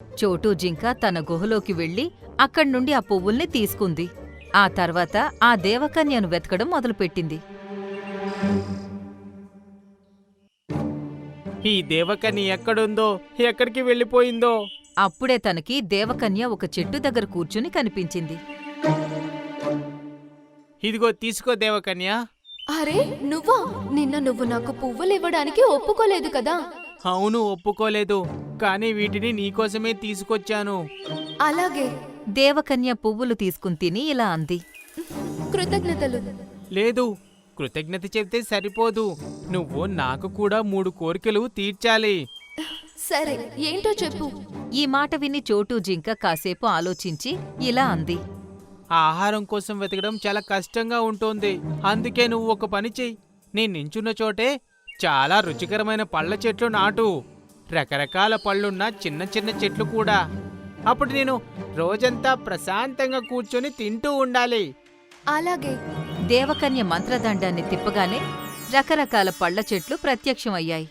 చోటు జింక తన గుహలోకి వెళ్లి అక్కడ్నుండి ఆ పువ్వుల్ని తీసుకుంది. ఆ తర్వాత ఆ దేవకన్యను వెతకడం మొదలుపెట్టింది. ఈ దేవకన్య ఎక్కడుందో, ఎక్కడికి వెళ్ళిపోయిందో? అప్పుడే తనకి దేవకన్య ఒక చెట్టు దగ్గర కూర్చుని కనిపించింది. ఇదిగో తీసుకో దేవకన్య. అరే నువ్వా? నిన్న నువ్వు నాకు పువ్వులివ్వడానికి ఒప్పుకోలేదు కదా. అవును, ఒప్పుకోలేదు. కానీ వీటిని నీకోసమే తీసుకొచ్చాను. అలాగే. దేవకన్య పువ్వులు తీసుకుని తిని ఇలా అంది. కృతజ్ఞతలు. లేదు, కృతజ్ఞత చెప్తే సరిపోదు. నువ్వు నాకు కూడా 3 కోరికలు తీర్చాలి. సరే, ఏంటో చెప్పు. ఈ మాట విని చోటు జింక కాసేపు ఆలోచించి ఇలా అంది. ఆహారం కోసం వెతకడం చాలా కష్టంగా ఉంటుంది. అందుకే నువ్వు ఒక పని చెయ్యి. నేను నించున్న చోటే చాలా రుచికరమైన పళ్ళ చెట్లు నాటు. రకరకాల పళ్ళున్న చిన్న చిన్న చెట్లు కూడా. అప్పుడు నేను రోజంతా ప్రశాంతంగా కూర్చొని తింటూ ఉండాలి. అలాగే. దేవకన్య మంత్రదండాన్ని తిప్పగానే రకరకాల పళ్ళ చెట్లు ప్రత్యక్షమయ్యాయి.